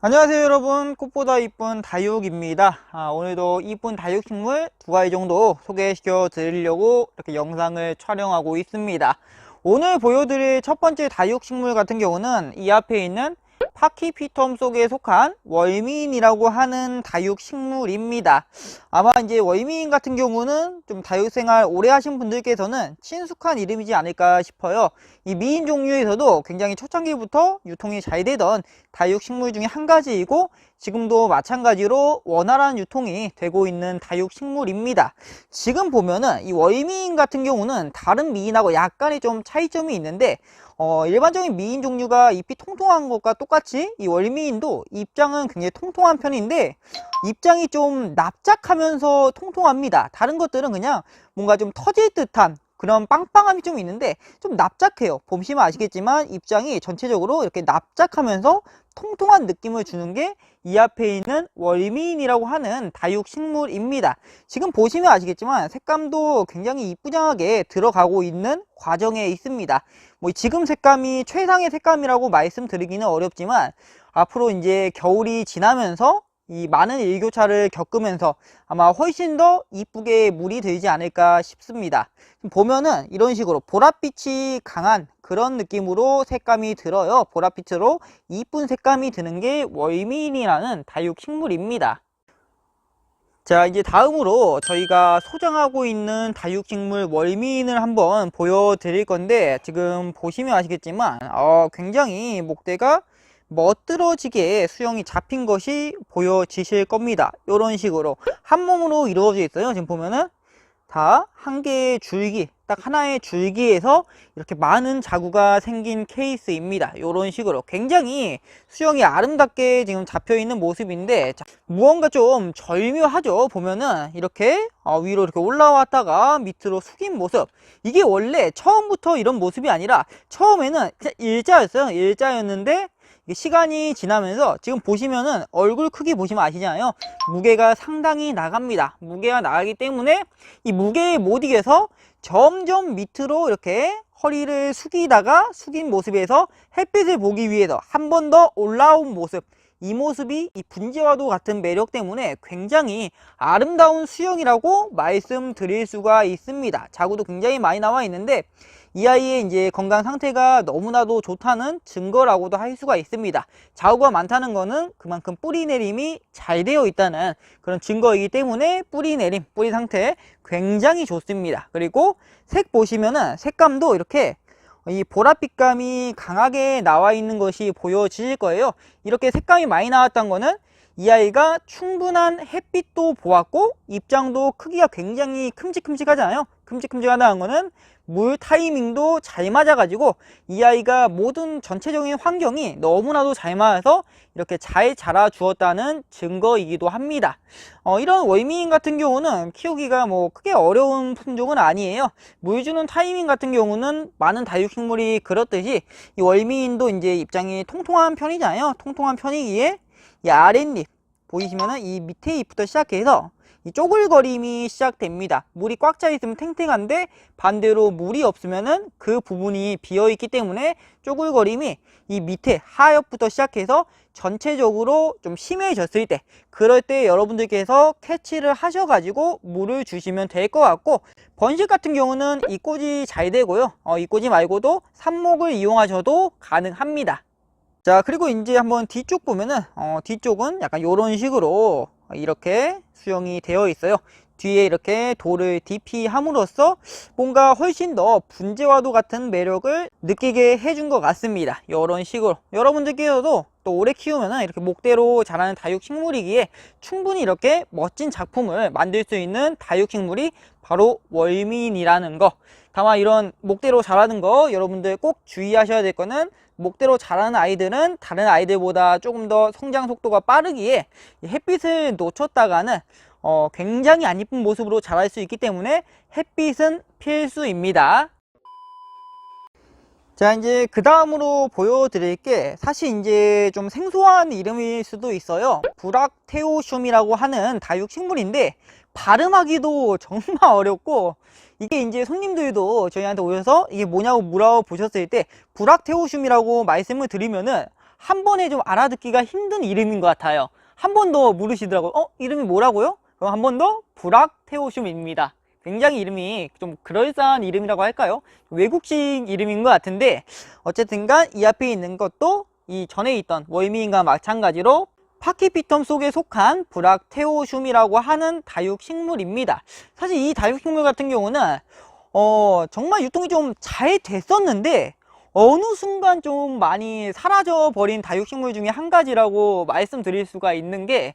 안녕하세요 여러분, 꽃보다 이쁜 다육입니다. 오늘도 이쁜 다육식물 두 가지 정도 소개시켜 드리려고 이렇게 영상을 촬영하고 있습니다. 오늘 보여드릴 첫 번째 다육식물 같은 경우는 이 앞에 있는 파키피텀 속에 속한 월미인이라고 하는 다육식물입니다. 아마 이제 월미인 같은 경우는 좀 다육생활 오래 하신 분들께서는 친숙한 이름이지 않을까 싶어요. 이 미인 종류에서도 굉장히 초창기부터 유통이 잘 되던 다육식물 중에 한 가지이고, 지금도 마찬가지로 원활한 유통이 되고 있는 다육식물입니다. 지금 보면은 이 월미인 같은 경우는 다른 미인하고 약간의 좀 차이점이 있는데, 일반적인 미인 종류가 잎이 통통한 것과 똑같이 이 월미인도 입장은 굉장히 통통한 편인데, 입장이 좀 납작하면서 통통합니다. 다른 것들은 그냥 뭔가 좀 터질 듯한 그런 빵빵함이 좀 있는데 좀 납작해요. 보시면 아시겠지만 입장이 전체적으로 이렇게 납작하면서 통통한 느낌을 주는 게 이 앞에 있는 월미인이라고 하는 다육식물입니다. 지금 보시면 아시겠지만 색감도 굉장히 이쁘장하게 들어가고 있는 과정에 있습니다. 뭐 지금 색감이 최상의 색감이라고 말씀드리기는 어렵지만, 앞으로 이제 겨울이 지나면서 이 많은 일교차를 겪으면서 아마 훨씬 더 이쁘게 물이 들지 않을까 싶습니다. 보면은 이런 식으로 보랏빛이 강한 그런 느낌으로 색감이 들어요. 보랏빛으로 이쁜 색감이 드는 게 월미인이라는 다육식물입니다. 자, 이제 다음으로 저희가 소장하고 있는 다육식물 월미인을 한번 보여드릴 건데, 지금 보시면 아시겠지만 굉장히 목대가 멋들어지게 수영이 잡힌 것이 보여지실 겁니다. 이런 식으로 한 몸으로 이루어져 있어요. 지금 보면은 다 한 개의 줄기, 딱 하나의 줄기에서 이렇게 많은 자구가 생긴 케이스입니다. 이런 식으로 굉장히 수영이 아름답게 지금 잡혀 있는 모습인데, 무언가 좀 절묘하죠. 보면은 이렇게 위로 이렇게 올라왔다가 밑으로 숙인 모습, 이게 원래 처음부터 이런 모습이 아니라 처음에는 그냥 일자였어요. 일자였는데 시간이 지나면서 지금 보시면은 얼굴 크기 보시면 아시잖아요. 무게가 상당히 나갑니다. 무게가 나가기 때문에 이 무게에 못 이겨서 점점 밑으로 이렇게 허리를 숙이다가 숙인 모습에서 햇빛을 보기 위해서 한 번 더 올라온 모습, 이 모습이 이 분재와도 같은 매력 때문에 굉장히 아름다운 수영이라고 말씀드릴 수가 있습니다. 자구도 굉장히 많이 나와 있는데 이 아이의 이제 건강 상태가 너무나도 좋다는 증거라고도 할 수가 있습니다. 자구가 많다는 거는 그만큼 뿌리 내림이 잘 되어 있다는 그런 증거이기 때문에 뿌리 내림, 뿌리 상태 굉장히 좋습니다. 그리고 색 보시면은 색감도 이렇게 이 보랏빛감이 강하게 나와 있는 것이 보여지실 거예요. 이렇게 색감이 많이 나왔던 거는 이 아이가 충분한 햇빛도 보았고 입장도 크기가 굉장히 큼직큼직하잖아요. 큼직큼직하다는 거는 물 타이밍도 잘 맞아가지고 이 아이가 모든 전체적인 환경이 너무나도 잘 맞아서 이렇게 잘 자라 주었다는 증거이기도 합니다. 이런 월미인 같은 경우는 키우기가 뭐 크게 어려운 품종은 아니에요. 물 주는 타이밍 같은 경우는 많은 다육식물이 그렇듯이 이 월미인도 이제 입장이 통통한 편이잖아요. 통통한 편이기에 이 아랫잎 보이시면은 이 밑에 잎부터 시작해서 이 쪼글거림이 시작됩니다. 물이 꽉 차 있으면 탱탱한데 반대로 물이 없으면은 그 부분이 비어 있기 때문에 쪼글거림이 이 밑에 하엽부터 시작해서 전체적으로 좀 심해졌을 때, 그럴 때 여러분들께서 캐치를 하셔가지고 물을 주시면 될 것 같고, 번식 같은 경우는 이꽂이 잘 되고요. 이꽂이 말고도 삽목을 이용하셔도 가능합니다. 자, 그리고 이제 한번 뒤쪽 보면은 뒤쪽은 약간 이런 식으로 이렇게 수영이 되어 있어요. 뒤에 이렇게 돌을 DP함으로써 뭔가 훨씬 더 분재와도 같은 매력을 느끼게 해준 것 같습니다. 이런 식으로 여러분들께서도 또 오래 키우면 이렇게 목대로 자라는 다육식물이기에 충분히 이렇게 멋진 작품을 만들 수 있는 다육식물이 바로 월미인이라는 거. 다만 이런 목대로 자라는 거 여러분들 꼭 주의하셔야 될 거는, 목대로 자라는 아이들은 다른 아이들보다 조금 더 성장 속도가 빠르기에 햇빛을 놓쳤다가는 굉장히 안 이쁜 모습으로 자랄 수 있기 때문에 햇빛은 필수입니다. 자, 이제 그 다음으로 보여드릴 게 사실 이제 좀 생소한 이름일 수도 있어요. 브락테오슘이라고 하는 다육식물인데 발음하기도 정말 어렵고, 이게 이제 손님들도 저희한테 오셔서 이게 뭐냐고 물어보셨을 때 브락테오슘이라고 말씀을 드리면은 한 번에 좀 알아듣기가 힘든 이름인 것 같아요. 한 번 더 물으시더라고요. 이름이 뭐라고요? 그럼 한 번 더 브락테오슘입니다. 굉장히 이름이 좀 그럴싸한 이름이라고 할까요? 외국식 이름인 것 같은데 어쨌든간 이 앞에 있는 것도 이 전에 있던 월미인과 마찬가지로 파키피텀 속에 속한 브락테오슘이라고 하는 다육식물입니다. 사실 이 다육식물 같은 경우는 정말 유통이 좀 잘 됐었는데 어느 순간 좀 많이 사라져 버린 다육식물 중에 한 가지라고 말씀드릴 수가 있는 게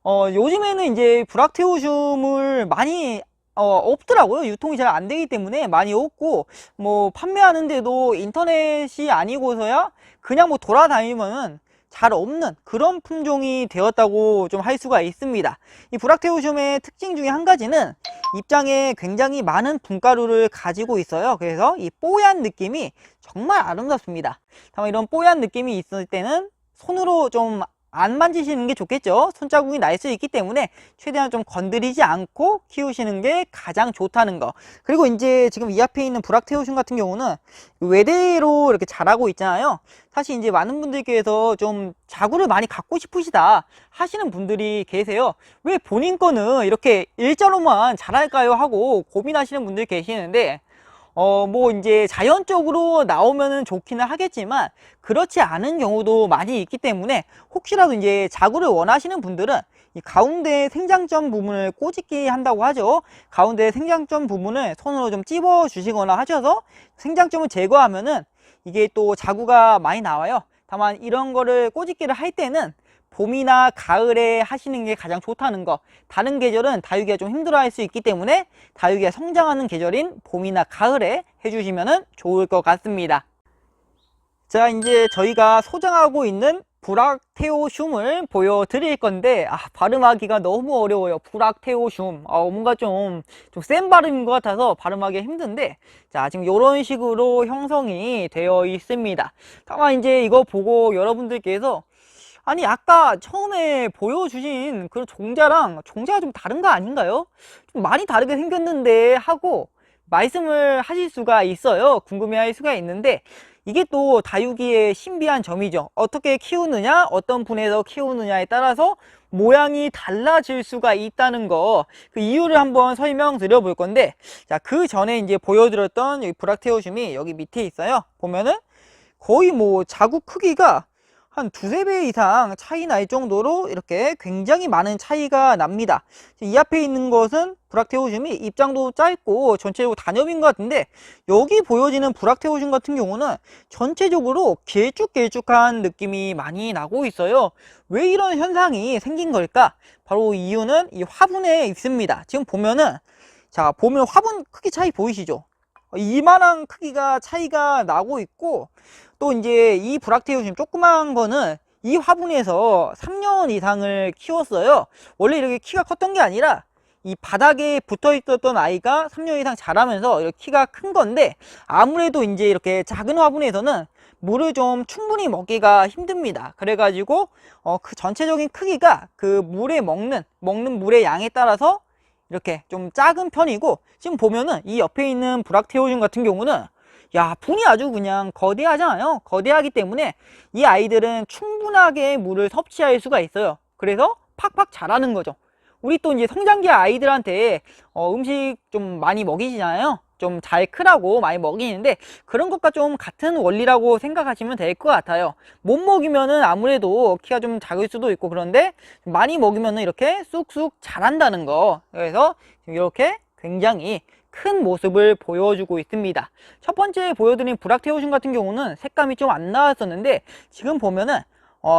요즘에는 이제 브락테오슘을 많이 없더라고요. 유통이 잘 안 되기 때문에 많이 없고, 뭐 판매하는데도 인터넷이 아니고서야 그냥 뭐 돌아다니면은 잘 없는 그런 품종이 되었다고 좀 할 수가 있습니다. 이 브락테오슘의 특징 중에 한 가지는 입장에 굉장히 많은 분가루를 가지고 있어요. 그래서 이 뽀얀 느낌이 정말 아름답습니다. 다만 이런 뽀얀 느낌이 있을 때는 손으로 좀 안 만지시는 게 좋겠죠. 손자국이 날 수 있기 때문에 최대한 좀 건드리지 않고 키우시는 게 가장 좋다는 거. 그리고 이제 지금 이 앞에 있는 브락테오슘 같은 경우는 외대로 이렇게 자라고 있잖아요. 사실 이제 많은 분들께서 좀 자구를 많이 갖고 싶으시다 하시는 분들이 계세요. 왜 본인 거는 이렇게 일자로만 자랄까요 하고 고민하시는 분들이 계시는데 뭐 이제 자연적으로 나오면은 좋기는 하겠지만 그렇지 않은 경우도 많이 있기 때문에 혹시라도 이제 자구를 원하시는 분들은 이 가운데 생장점 부분을 꼬집기 한다고 하죠. 가운데 생장점 부분을 손으로 좀 찝어 주시거나 하셔서 생장점을 제거하면은 이게 또 자구가 많이 나와요. 다만 이런 거를 꼬집기를 할 때는 봄이나 가을에 하시는 게 가장 좋다는 거. 다른 계절은 다육이가 좀 힘들어할 수 있기 때문에 다육이가 성장하는 계절인 봄이나 가을에 해주시면 좋을 것 같습니다. 자, 이제 저희가 소장하고 있는 브락테오슘을 보여드릴 건데 발음하기가 너무 어려워요. 브락테오슘 뭔가 좀 센 발음인 것 같아서 발음하기 힘든데, 자, 지금 이런 식으로 형성이 되어 있습니다. 다만 이제 이거 보고 여러분들께서 아니 아까 처음에 보여주신 그런 종자랑 종자가 좀 다른 거 아닌가요? 좀 많이 다르게 생겼는데 하고 말씀을 하실 수가 있어요. 궁금해할 수가 있는데 이게 또 다육이의 신비한 점이죠. 어떻게 키우느냐, 어떤 분에서 키우느냐에 따라서 모양이 달라질 수가 있다는 거, 그 이유를 한번 설명드려 볼 건데, 자, 그 전에 이제 보여드렸던 이 브락테오슘이 여기 밑에 있어요. 보면은 거의 뭐 자국 크기가 한 두세 배 이상 차이 날 정도로 이렇게 굉장히 많은 차이가 납니다. 이 앞에 있는 것은 브락테오슘이 입장도 짧고 전체적으로 단엽인 것 같은데, 여기 보여지는 브락테오슘 같은 경우는 전체적으로 길쭉길쭉한 느낌이 많이 나고 있어요. 왜 이런 현상이 생긴 걸까? 바로 이유는 이 화분에 있습니다. 지금 보면은, 자, 보면 화분 크기 차이 보이시죠? 이만한 크기가 차이가 나고 있고, 또 이제 이 브락테오슘 조그만 거는 이 화분에서 3년 이상을 키웠어요. 원래 이렇게 키가 컸던 게 아니라 이 바닥에 붙어 있었던 아이가 3년 이상 자라면서 이렇게 키가 큰 건데, 아무래도 이제 이렇게 작은 화분에서는 물을 좀 충분히 먹기가 힘듭니다. 그래가지고 그 전체적인 크기가 그 물에 먹는 물의 양에 따라서 이렇게 좀 작은 편이고, 지금 보면은 이 옆에 있는 브락테오슘 같은 경우는 야, 분이 아주 그냥 거대하잖아요. 거대하기 때문에 이 아이들은 충분하게 물을 섭취할 수가 있어요. 그래서 팍팍 자라는 거죠. 우리 또 이제 성장기 아이들한테 음식 좀 많이 먹이잖아요. 좀 잘 크라고 많이 먹이는데 그런 것과 좀 같은 원리라고 생각하시면 될 것 같아요. 못 먹이면은 아무래도 키가 좀 작을 수도 있고, 그런데 많이 먹이면은 이렇게 쑥쑥 자란다는 거. 그래서 이렇게 굉장히 큰 모습을 보여주고 있습니다. 첫 번째 보여드린 브락테오슘 같은 경우는 색감이 좀 안 나왔었는데, 지금 보면은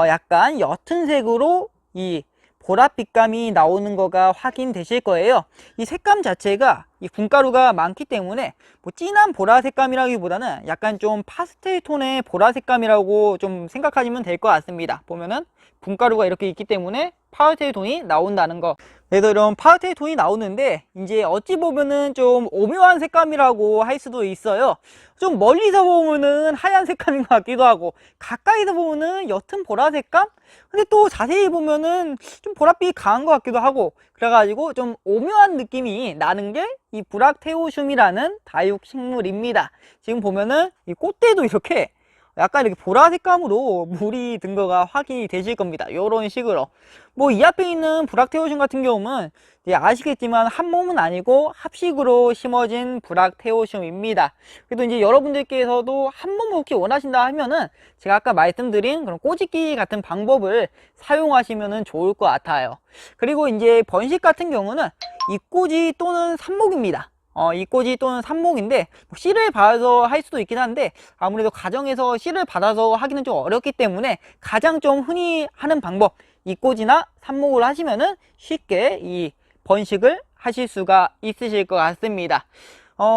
약간 옅은 색으로 이 보랏빛감이 나오는 거가 확인되실 거예요. 이 색감 자체가 이 분가루가 많기 때문에 뭐 진한 보라 색감이라기보다는 약간 좀 파스텔 톤의 보라 색감이라고 좀 생각하시면 될 것 같습니다. 보면은 분가루가 이렇게 있기 때문에 파스텔 톤이 나온다는 거. 그래서 이런 파스텔 톤이 나오는데 이제 어찌 보면은 좀 오묘한 색감이라고 할 수도 있어요. 좀 멀리서 보면은 하얀 색감인 것 같기도 하고, 가까이서 보면은 옅은 보라 색감? 근데 또 자세히 보면은 좀 보랏빛이 강한 것 같기도 하고, 그래가지고 좀 오묘한 느낌이 나는 게 이 브락테오슘이라는 다육식물입니다. 지금 보면은 이 꽃대도 이렇게 약간 이렇게 보라색감으로 물이 든 거가 확인이 되실 겁니다. 이런 식으로. 뭐 이 앞에 있는 브락테오슘 같은 경우는 이제 아시겠지만 한 몸은 아니고 합식으로 심어진 브락테오슘입니다. 그래도 이제 여러분들께서도 한 몸을 혹시 원하신다 하면은 제가 아까 말씀드린 그런 꼬집기 같은 방법을 사용하시면은 좋을 것 같아요. 그리고 이제 번식 같은 경우는 잎꽂이 또는 삽목입니다. 잎꽂이 또는 삽목인데 씨를 받아서 할 수도 있긴 한데 아무래도 가정에서 씨를 받아서 하기는 좀 어렵기 때문에 가장 좀 흔히 하는 방법, 잎꽂이나 삽목을 하시면은 쉽게 이 번식을 하실 수가 있으실 것 같습니다.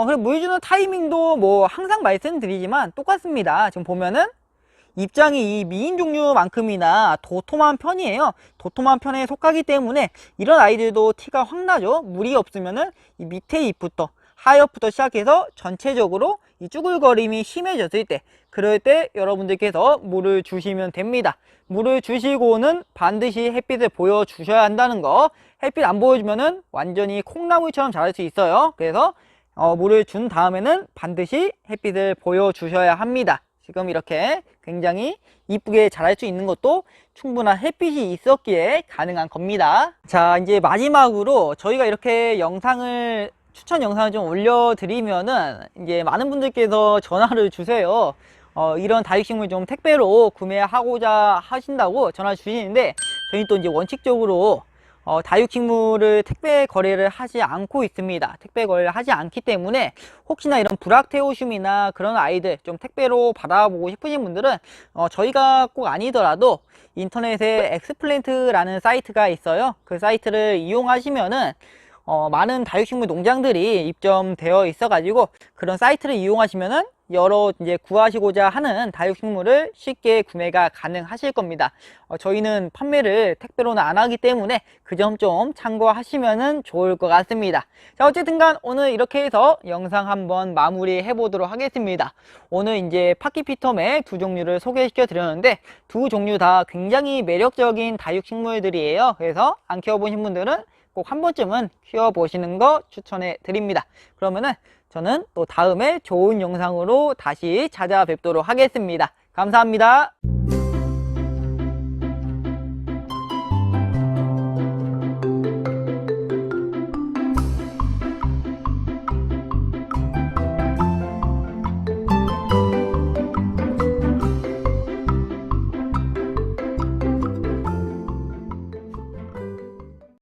그리고 물 주는 타이밍도 뭐 항상 말씀드리지만 똑같습니다. 지금 보면은 입장이 이 미인 종류만큼이나 도톰한 편이에요. 도톰한 편에 속하기 때문에 이런 아이들도 티가 확 나죠. 물이 없으면은 이 밑에 잎부터 하엽부터 시작해서 전체적으로 이 쭈글거림이 심해졌을 때, 그럴 때 여러분들께서 물을 주시면 됩니다. 물을 주시고는 반드시 햇빛을 보여주셔야 한다는 거. 햇빛 안 보여주면은 완전히 콩나물처럼 자랄 수 있어요. 그래서 물을 준 다음에는 반드시 햇빛을 보여주셔야 합니다. 지금 이렇게 굉장히 이쁘게 자랄 수 있는 것도 충분한 햇빛이 있었기에 가능한 겁니다. 자, 이제 마지막으로 저희가 이렇게 추천 영상을 좀 올려드리면은 이제 많은 분들께서 전화를 주세요. 이런 다육식물 좀 택배로 구매하고자 하신다고 전화 주시는데, 저희 또 이제 원칙적으로 다육식물을 택배 거래를 하지 않고 있습니다. 택배 거래를 하지 않기 때문에 혹시나 이런 브락테오슘이나 그런 아이들 좀 택배로 받아보고 싶으신 분들은 저희가 꼭 아니더라도 인터넷에 엑스플랜트라는 사이트가 있어요. 그 사이트를 이용하시면은 많은 다육식물 농장들이 입점되어 있어 가지고 그런 사이트를 이용하시면은 여러 이제 구하시고자 하는 다육식물을 쉽게 구매가 가능하실 겁니다. 저희는 판매를 택배로는 안 하기 때문에 그 점 좀 참고하시면은 좋을 것 같습니다. 자, 어쨌든 간 오늘 이렇게 해서 영상 한번 마무리 해 보도록 하겠습니다. 오늘 이제 파키피텀의 두 종류를 소개시켜 드렸는데 두 종류 다 굉장히 매력적인 다육식물들이에요. 그래서 안 키워보신 분들은 꼭 한 번쯤은 키워보시는 거 추천해 드립니다. 그러면은 저는 또 다음에 좋은 영상으로 다시 찾아뵙도록 하겠습니다. 감사합니다.